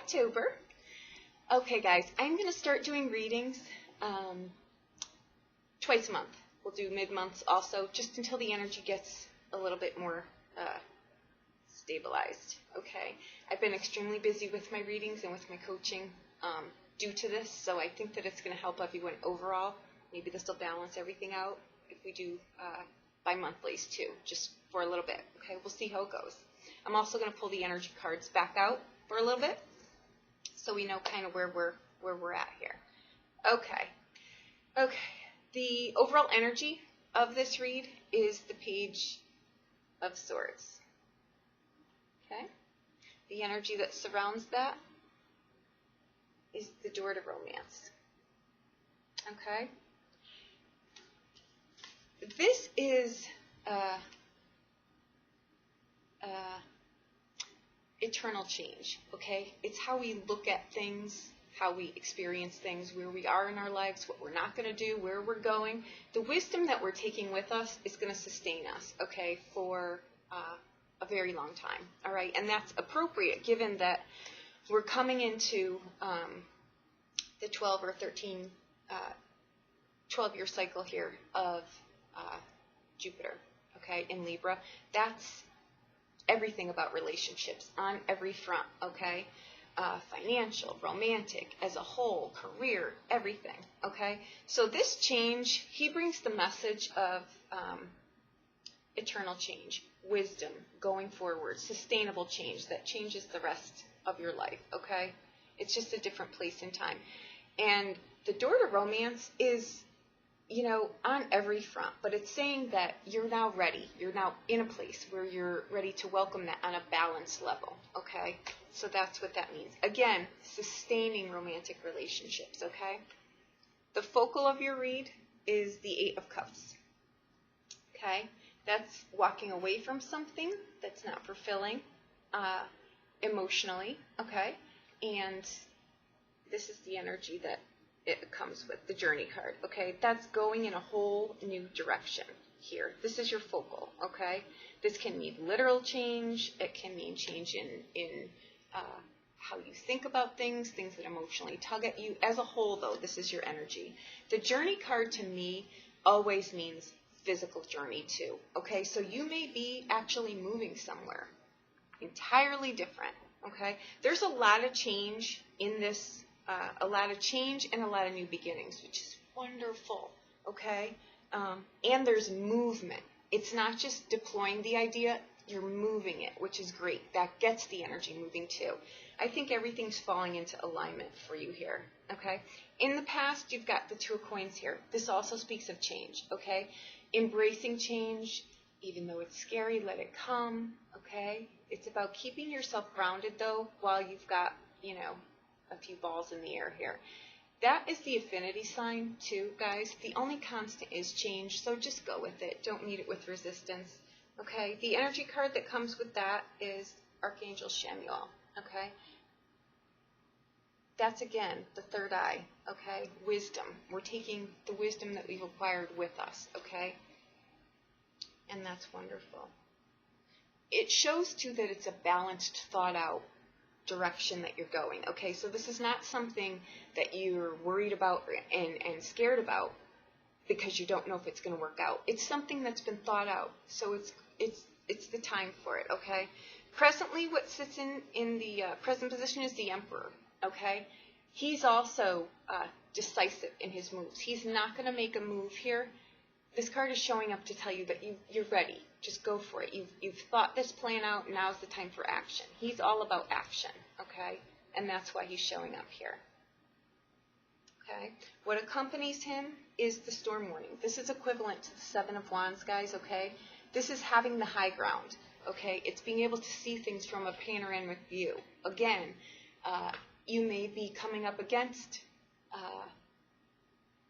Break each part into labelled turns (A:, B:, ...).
A: October. Okay, guys, I'm going to start doing readings twice a month. We'll do mid-months also, just until the energy gets a little bit more stabilized. Okay, I've been extremely busy with my readings and with my coaching due to this, so I think that it's going to help everyone overall. Maybe this will balance everything out if we do bi-monthlies too, just for a little bit. Okay, we'll see how it goes. I'm also going to pull the energy cards back out for a little bit, so we know kind of where we're at here. Okay. The overall energy of this read is the Page of Swords. Okay. The energy that surrounds that is the Door to Romance. Okay. This is eternal change, okay? It's how we look at things, how we experience things, where we are in our lives, what we're not going to do, where we're going. The wisdom that we're taking with us is going to sustain us, okay, for a very long time, all right? And that's appropriate given that we're coming into the 12 or 13, 12-year cycle here of Jupiter, okay, in Libra. That's everything about relationships on every front, okay? Financial, romantic, as a whole, career, everything, okay? So this change, he brings the message of eternal change, wisdom, going forward, sustainable change that changes the rest of your life, okay? It's just a different place in time. And the Door to Romance is, you know, on every front, but it's saying that you're now ready. You're now in a place where you're ready to welcome that on a balanced level, okay? So that's what that means. Again, sustaining romantic relationships, okay? The focal of your read is the Eight of Cups, okay? That's walking away from something that's not fulfilling emotionally, okay? And this is the energy that it comes with, the Journey card, okay? That's going in a whole new direction here. This is your focal, okay? This can mean literal change. It can mean change in how you think about things that emotionally tug at you. As a whole, though, this is your energy. The Journey card, to me, always means physical journey, too, okay? So you may be actually moving somewhere entirely different, okay? There's a lot of change in this, a lot of change and a lot of new beginnings, which is wonderful, okay? And there's movement. It's not just deploying the idea, you're moving it, which is great. That gets the energy moving too. I think everything's falling into alignment for you here, okay? In the past, you've got the Two of Coins here. This also speaks of change, okay? Embracing change, even though it's scary, let it come, okay? It's about keeping yourself grounded, though, while you've got, you know, a few balls in the air here. That is the affinity sign too, guys. The only constant is change, so just go with it. Don't meet it with resistance, okay? The energy card that comes with that is Archangel Chamuel, okay? That's, again, the third eye, okay? Wisdom. We're taking the wisdom that we've acquired with us, okay? And that's wonderful. It shows, too, that it's a balanced, thought-out direction that you're going, okay? So this is not something that you're worried about and scared about because you don't know if it's going to work out. It's something that's been thought out, so it's the time for it, okay? Presently, what sits in the present position is the Emperor, okay? He's also decisive in his moves. He's not going to make a move here. This card is showing up to tell you that you're ready. Just go for it. You've thought this plan out. Now's the time for action. He's all about action, okay? And that's why he's showing up here, okay? What accompanies him is the Storm Warning. This is equivalent to the Seven of Wands, guys, okay? This is having the high ground, okay? It's being able to see things from a panoramic view. Again, you may be coming up against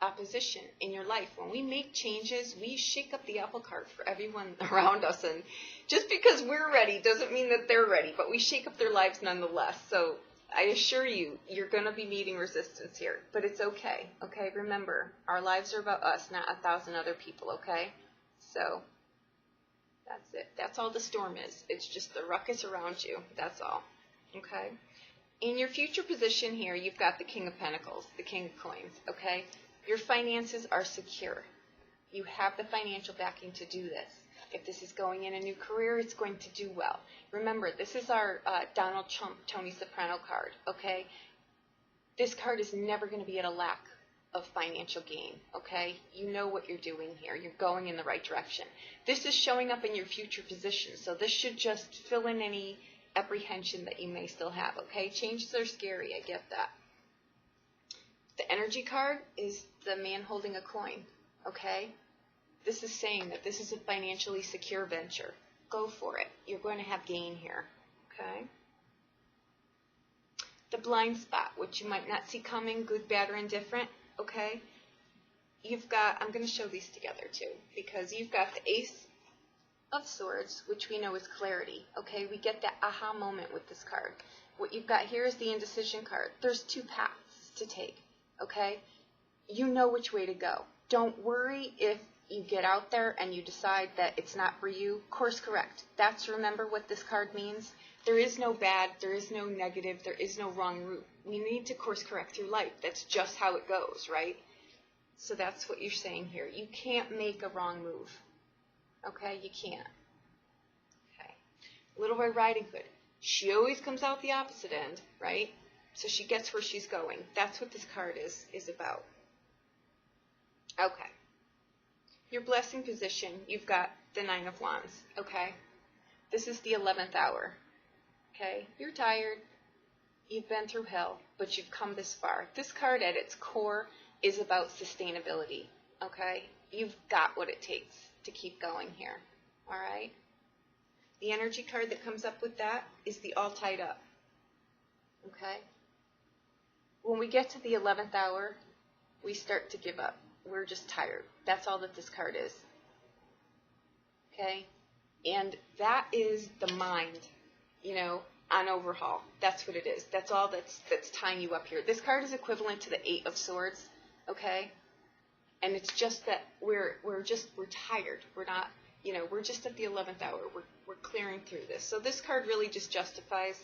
A: opposition in your life. When we make changes, we shake up the apple cart for everyone around us, and just because we're ready doesn't mean that they're ready, but we shake up their lives nonetheless. So I assure you, you're going to be meeting resistance here, but it's okay, okay? Remember, our lives are about us, not 1,000 other people, okay? So that's it. That's all the storm is. It's just the ruckus around you. That's all, okay? In your future position here, you've got the King of Pentacles, the King of Coins, okay? Your finances are secure. You have the financial backing to do this. If this is going in a new career, it's going to do well. Remember, this is our Donald Trump, Tony Soprano card, okay? This card is never going to be at a lack of financial gain, okay? You know what you're doing here. You're going in the right direction. This is showing up in your future position, so this should just fill in any apprehension that you may still have, okay? Changes are scary, I get that. The energy card is the man holding a coin, okay? This is saying that this is a financially secure venture. Go for it. You're going to have gain here, okay? The blind spot, which you might not see coming, good, bad, or indifferent, okay? You've got, I'm going to show these together too, because you've got the Ace of Swords, which we know is clarity, okay? We get that aha moment with this card. What you've got here is the indecision card. There's two paths to take, okay? You know which way to go. Don't worry if you get out there and you decide that it's not for you. Course correct. That's, remember what this card means. There is no bad, there is no negative, there is no wrong route. We need to course correct through life. That's just how it goes, right? So that's what you're saying here. You can't make a wrong move. Okay, you can't. Okay. Little Red Riding Hood. She always comes out the opposite end, right? So she gets where she's going. That's what this card is about. Okay. Your blessing position, you've got the Nine of Wands, okay? This is the 11th hour, okay? You're tired. You've been through hell, but you've come this far. This card at its core is about sustainability, okay? You've got what it takes to keep going here, all right? The energy card that comes up with that is the All Tied Up, okay? When we get to the 11th hour, we start to give up. We're just tired. That's all that this card is, okay? And that is the mind, you know, on overhaul. That's what it is. That's all that's tying you up here. This card is equivalent to the Eight of Swords, okay? And it's just that we're tired. We're not, you know, we're just at the 11th hour. We're clearing through this. So this card really just justifies,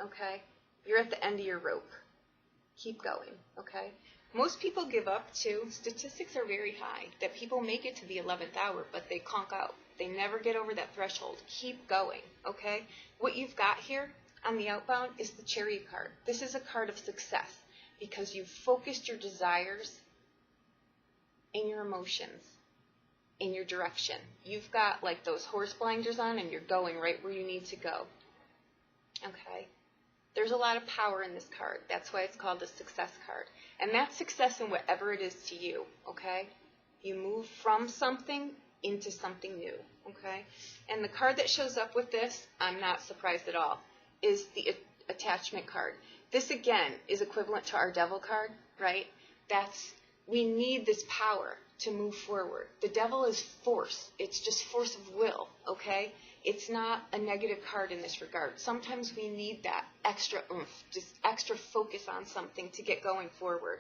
A: okay? You're at the end of your rope. Keep going, okay? Most people give up too. Statistics are very high that people make it to the 11th hour, but they conk out. They never get over that threshold. Keep going, okay? What you've got here on the outbound is the Chariot card. This is a card of success because you've focused your desires and your emotions in your direction. You've got like those horse blinders on and you're going right where you need to go, okay? There's a lot of power in this card. That's why it's called a success card. And that's success in whatever it is to you, okay? You move from something into something new, okay? And the card that shows up with this, I'm not surprised at all, is the attachment card. This, again, is equivalent to our Devil card, right? We need this power to move forward. The Devil is force. It's just force of will, okay? It's not a negative card in this regard. Sometimes we need that extra oomph, just extra focus on something to get going forward.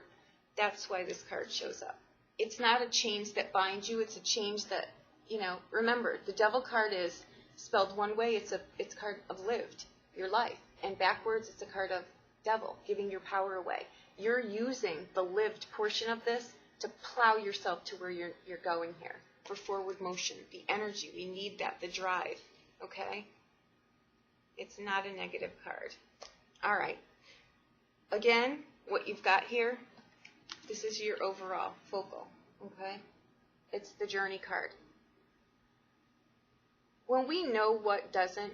A: That's why this card shows up. It's not a change that binds you. It's a change that, you know, remember, the Devil card is spelled one way. It's a card of lived, your life. And backwards, it's a card of devil, giving your power away. You're using the lived portion of this to plow yourself to where you're going here for forward motion. The energy, we need that, the drive. Okay? It's not a negative card. All right. Again, what you've got here, this is your overall focal. Okay? It's the journey card. When we know what doesn't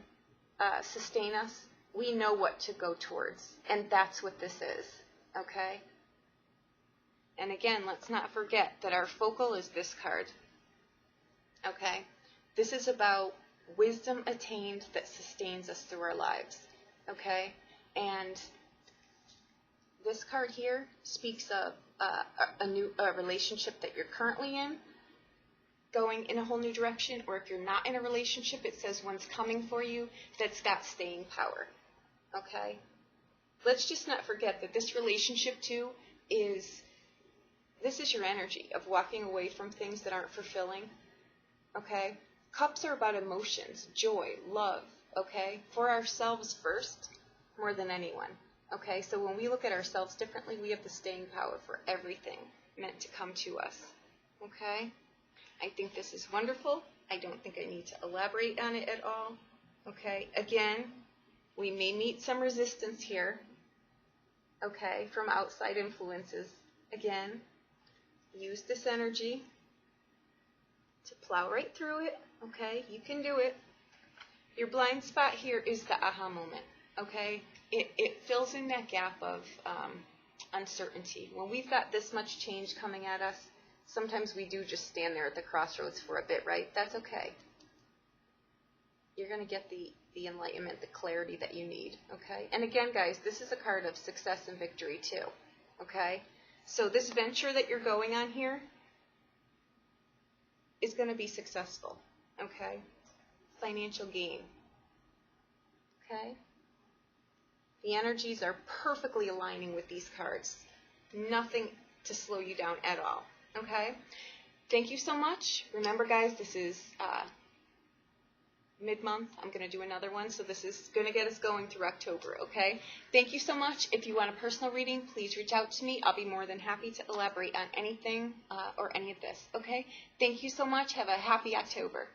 A: sustain us, we know what to go towards. And that's what this is. Okay? And again, let's not forget that our focal is this card. Okay? This is about wisdom attained that sustains us through our lives, okay? And this card here speaks of a relationship that you're currently in, going in a whole new direction, or if you're not in a relationship, it says one's coming for you that's got staying power, okay? Let's just not forget that this relationship too this is your energy of walking away from things that aren't fulfilling, okay? Cups are about emotions, joy, love, okay? For ourselves first, more than anyone, Okay, so when we look at ourselves differently, we have the staying power for everything meant to come to us. Okay? I think this is wonderful. I don't think I need to elaborate on it at all. Okay, again, we may meet some resistance here, okay, from outside influences. Again, use this energy to plow right through it, okay? You can do it. Your blind spot here is the aha moment, okay? It fills in that gap of uncertainty. When we've got this much change coming at us, sometimes we do just stand there at the crossroads for a bit, right? That's okay. You're going to get the enlightenment, the clarity that you need, okay? And again, guys, this is a card of success and victory too, okay? So this venture that you're going on here is going to be successful, okay? Financial gain, okay? The energies are perfectly aligning with these cards. Nothing to slow you down at all, okay? Thank you so much. Remember, guys, this is mid-month. I'm going to do another one, so this is going to get us going through October, okay? Thank you so much. If you want a personal reading, please reach out to me. I'll be more than happy to elaborate on anything or any of this, okay? Thank you so much. Have a happy October.